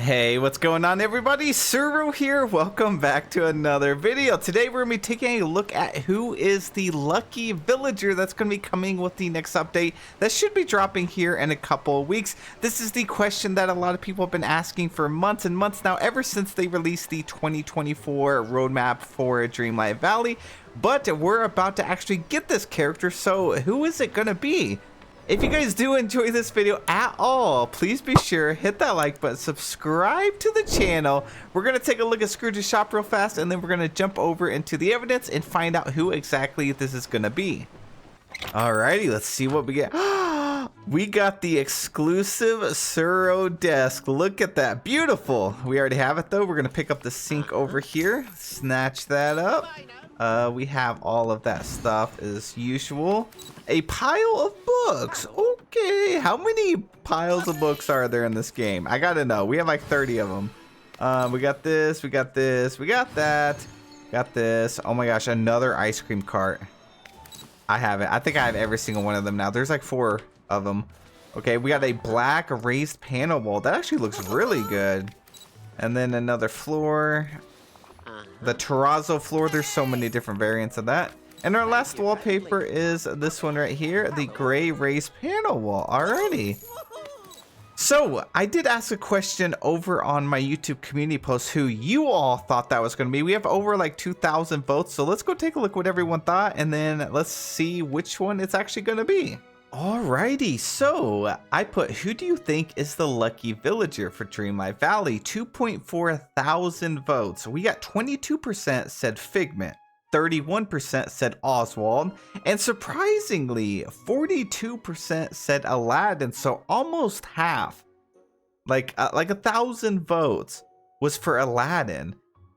Hey, what's going on everybody? Serroh here. Welcome back to another video. Today we're going to be taking a look at who is the lucky villager that's going to be coming with the next update that should be dropping here in a couple of weeks. This is the question that a lot of people have been asking for months and months now, ever since they released the 2024 roadmap for Dreamlight Valley. But we're about to actually get this character, so who is it going to be? If you guys do enjoy this video at all, please be sure hit that like button, subscribe to the channel. We're gonna take a look at Scrooge's shop real fast, and then we're gonna jump over into the evidence and find out who exactly this is gonna be. Alrighty, let's see what we get. We got the exclusive Serroh desk. Look at that, beautiful. We already have it though. We're gonna pick up the sink over here, snatch that up. We have all of that stuff as usual. A pile of books. Okay, how many piles of books are there in this game? I gotta know. We have like 30 of them. We got this, we got this, we got that, got this. Oh my gosh, another ice cream cart. I have it. I think I have every single one of them now. There's like 4 of them. Okay, we got a black raised panel wall. That actually looks really good. And then another floor. The terrazzo floor, there's so many different variants of that. And our last wallpaper is this one right here, the gray raised panel wall. Alrighty. So I did ask a question over on my YouTube community post who you all thought that was going to be. We have over like 2,000 votes. So let's go take a look what everyone thought, and then let's see which one it's actually going to be. Alrighty, so I put, who do you think is the lucky villager for Dreamlight Valley? 2.4 thousand votes. We got 22% said Figment, 31% said Oswald, and surprisingly 42% said Aladdin. So almost half, like 1,000 votes was for Aladdin.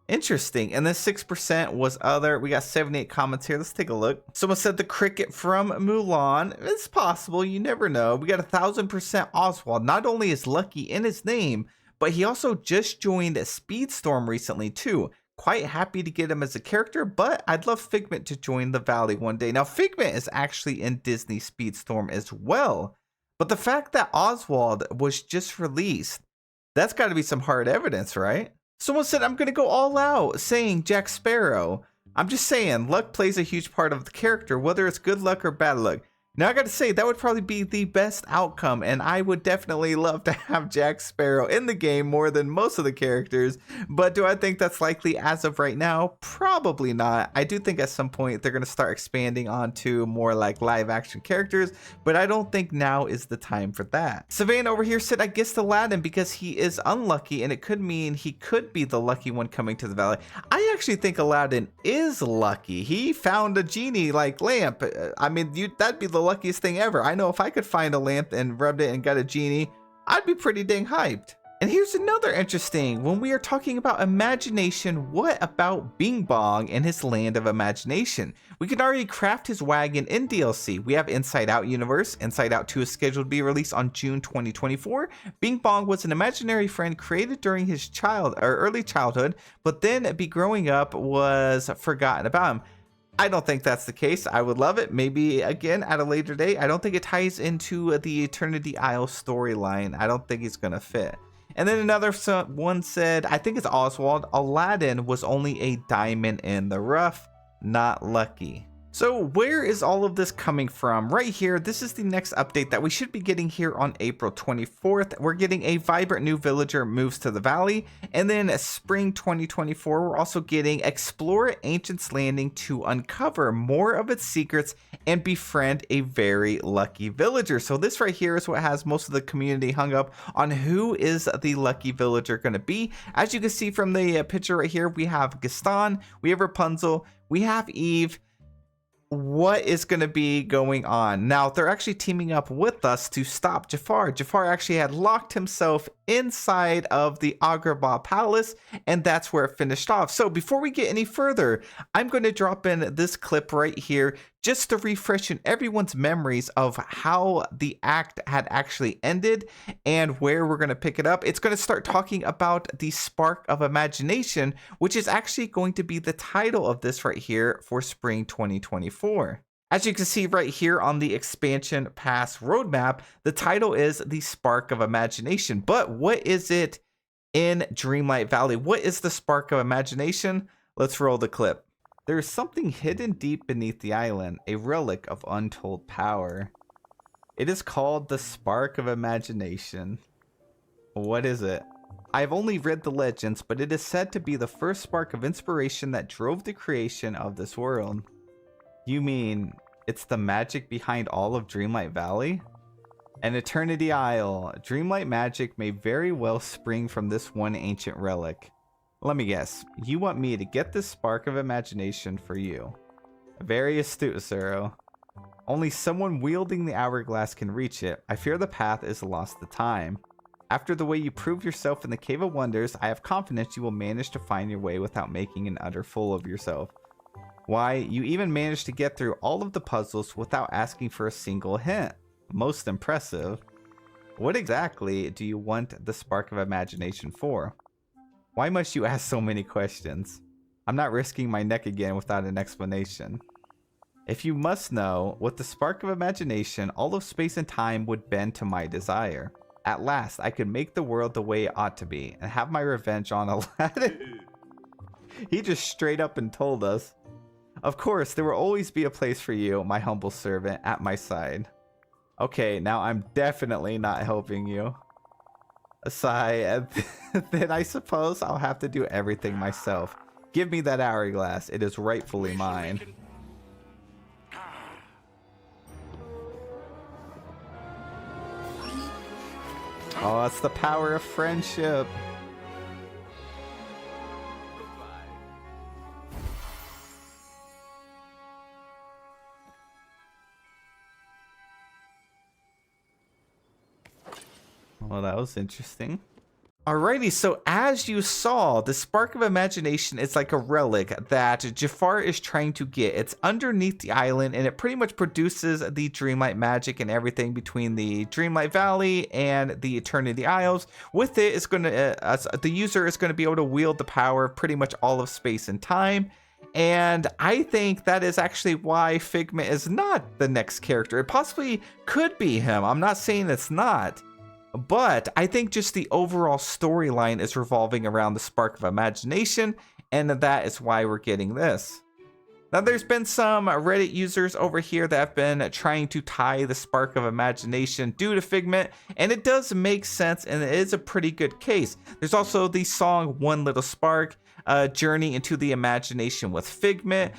Interesting. And then 6% was other. We got 78 comments here. Let's take a look. Someone said the cricket from Mulan. It's possible, you never know. We got 1,000% Oswald. Not only is lucky in his name, but he also just joined Speedstorm recently too. Quite happy to get him as a character, but I'd love Figment to join the Valley one day. Now Figment is actually in Disney Speedstorm as well, but the fact that Oswald was just released, that's got to be some hard evidence, right? Someone said, I'm going to go all out, saying Jack Sparrow. I'm just saying, luck plays a huge part of the character, whether it's good luck or bad luck. Now, I got to say, that would probably be the best outcome, and I would definitely love to have Jack Sparrow in the game more than most of the characters. But do I think that's likely as of right now? Probably not. I do think at some point they're going to start expanding onto more like live action characters, but I don't think now is the time for that. Savannah over here said, I guess Aladdin because he is unlucky, and it could mean he could be the lucky one coming to the valley. I actually think Aladdin is lucky. He found a genie like lamp. I mean, that'd be the luckiest thing ever. I know if I could find a lamp and rubbed it and got a genie, I'd be pretty dang hyped. And here's another interesting, when we are talking about imagination, what about Bing Bong and his land of imagination? We can already craft his wagon in DLC. We have Inside Out universe. Inside Out 2 is scheduled to be released on June 2024. Bing Bong was an imaginary friend created during his early childhood, but then be growing up was forgotten about him. I don't think that's the case. I would love it. Maybe again at a later date. I don't think it ties into the Eternity Isle storyline. I don't think it's going to fit. And then another one said, I think it's Oswald. Aladdin was only a diamond in the rough, not lucky. So where is all of this coming from? Right here, this is the next update that we should be getting here on April 24th. We're getting a vibrant new villager moves to the valley. And then spring 2024, we're also getting explore Ancient's Landing to uncover more of its secrets and befriend a very lucky villager. So this right here is what has most of the community hung up on who is the lucky villager going to be. As you can see from the picture right here, we have Gaston, we have Rapunzel, we have Eve. What is going to be going on now? They're actually teaming up with us to stop Jafar. Jafar actually had locked himself inside of the Agrabah Palace, and that's where it finished off. So before we get any further, I'm going to drop in this clip right here just to refresh in everyone's memories of how the act had actually ended and where we're going to pick it up. It's going to start talking about the spark of imagination, which is actually going to be the title of this right here for spring 2024. As you can see right here on the expansion pass roadmap, the title is the Spark of Imagination. But what is it in Dreamlight Valley. What is the spark of imagination? Let's roll the clip. There is something hidden deep beneath the island, a relic of untold power. It is called the spark of imagination. What is it? I've only read the legends, but it is said to be the first spark of inspiration that drove the creation of this world. You mean it's the magic behind all of Dreamlight Valley? An Eternity Isle. Dreamlight magic may very well spring from this one ancient relic. Let me guess, you want me to get this spark of imagination for you. Very astute, Serroh. Only someone wielding the hourglass can reach it. I fear the path is lost to time. After the way you proved yourself in the Cave of Wonders, I have confidence you will manage to find your way without making an utter fool of yourself. Why, you even managed to get through all of the puzzles without asking for a single hint. Most impressive. What exactly do you want the spark of imagination for? Why must you ask so many questions? I'm not risking my neck again without an explanation. If you must know, with the spark of imagination, all of space and time would bend to my desire. At last, I could make the world the way it ought to be, and have my revenge on Aladdin. He just straight up and told us. Of course, there will always be a place for you, my humble servant, at my side. Okay, now I'm definitely not helping you. A sigh, and then I suppose I'll have to do everything myself. Give me that hourglass, it is rightfully mine. Oh, that's the power of friendship. Well, that was interesting. Alrighty, so as you saw, the spark of imagination is like a relic that Jafar is trying to get. It's underneath the island, and it pretty much produces the Dreamlight magic and everything between the Dreamlight Valley and the Eternity Isles. With it, it's going to the user is going to be able to wield the power of pretty much all of space and time. And I think that is actually why Figment is not the next character. It possibly could be him. I'm not saying it's not. But I think just the overall storyline is revolving around the spark of imagination, and that is why we're getting this. Now, there's been some Reddit users over here that have been trying to tie the spark of imagination due to Figment, and it does make sense, and it is a pretty good case. There's also the song One Little Spark, Journey into the Imagination with Figment.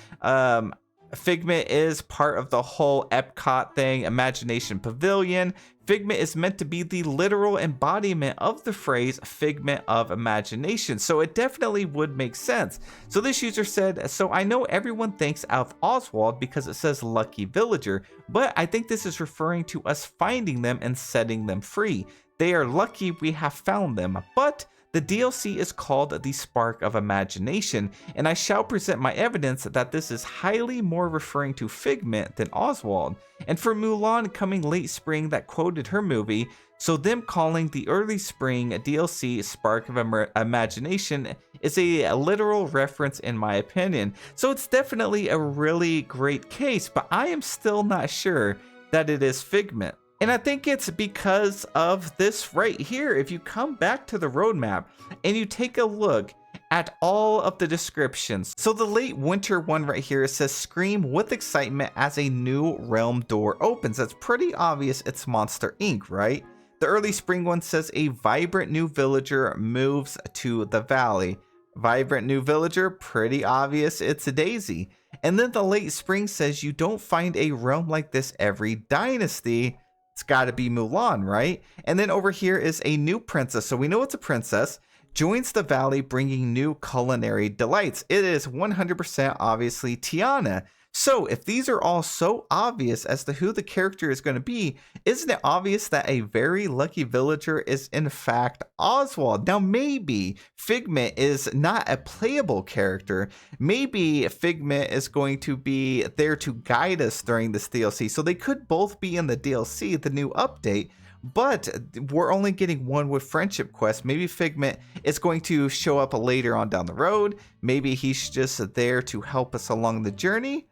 Figment is part of the whole Epcot thing, Imagination Pavilion. Figment is meant to be the literal embodiment of the phrase figment of imagination, so it definitely would make sense. So this user said, so I know everyone thinks of Oswald because it says lucky villager, but I think this is referring to us finding them and setting them free. They are lucky we have found them, but the DLC is called the Spark of Imagination, and I shall present my evidence that this is highly more referring to Figment than Oswald. And for Mulan coming late spring that quoted her movie, so them calling the early spring DLC Spark of Imagination is a literal reference in my opinion. So it's definitely a really great case, but I am still not sure that it is Figment. And I think it's because of this right here. If you come back to the roadmap and you take a look at all of the descriptions. So the late winter one right here says scream with excitement as a new realm door opens. That's pretty obvious it's Monster Inc., right? The early spring one says a vibrant new villager moves to the valley. Vibrant new villager, pretty obvious it's a Daisy. And then the late spring says you don't find a realm like this every dynasty. It's got to be Mulan, right? And then over here is a new princess. So we know it's a princess. Joins the valley bringing new culinary delights. It is 100% obviously Tiana. So if these are all so obvious as to who the character is going to be, isn't it obvious that a very lucky villager is in fact Oswald? Now maybe Figment is not a playable character. Maybe Figment is going to be there to guide us during this DLC. So they could both be in the DLC, the new update. But we're only getting one with Friendship Quest. Maybe Figment is going to show up later on down the road. Maybe he's just there to help us along the journey.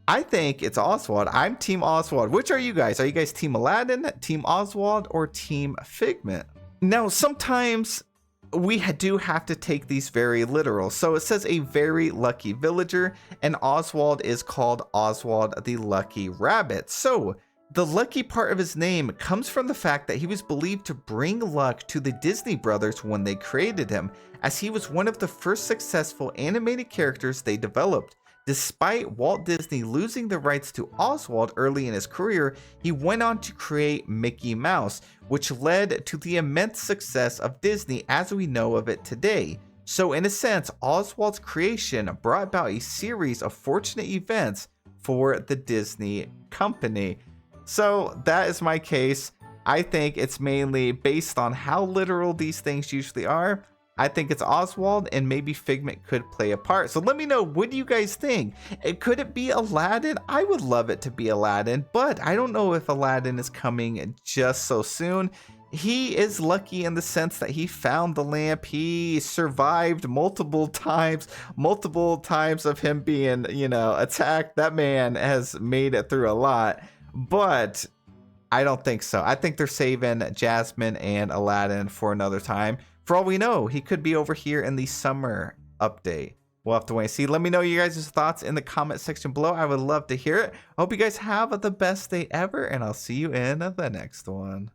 I think it's Oswald. I'm Team Oswald. Which are you guys? Are you guys Team Aladdin, Team Oswald, or Team Figment? Now, sometimes we do have to take these very literal. So it says a very lucky villager, and Oswald is called Oswald the Lucky Rabbit. So the lucky part of his name comes from the fact that he was believed to bring luck to the Disney brothers when they created him, as he was one of the first successful animated characters they developed. Despite Walt Disney losing the rights to Oswald early in his career, he went on to create Mickey Mouse, which led to the immense success of Disney as we know of it today. So in a sense, Oswald's creation brought about a series of fortunate events for the Disney company. So that is my case. I think it's mainly based on how literal these things usually are. I think it's Oswald, and maybe Figment could play a part. So let me know, what do you guys think? Could it be Aladdin? I would love it to be Aladdin, but I don't know if Aladdin is coming just so soon. He is lucky in the sense that he found the lamp. He survived multiple times of him being, attacked. That man has made it through a lot, but I don't think so. I think they're saving Jasmine and Aladdin for another time. For all we know, he could be over here in the summer update. We'll have to wait and see. Let me know you guys' thoughts in the comment section below. I would love to hear it. I hope you guys have the best day ever, and I'll see you in the next one.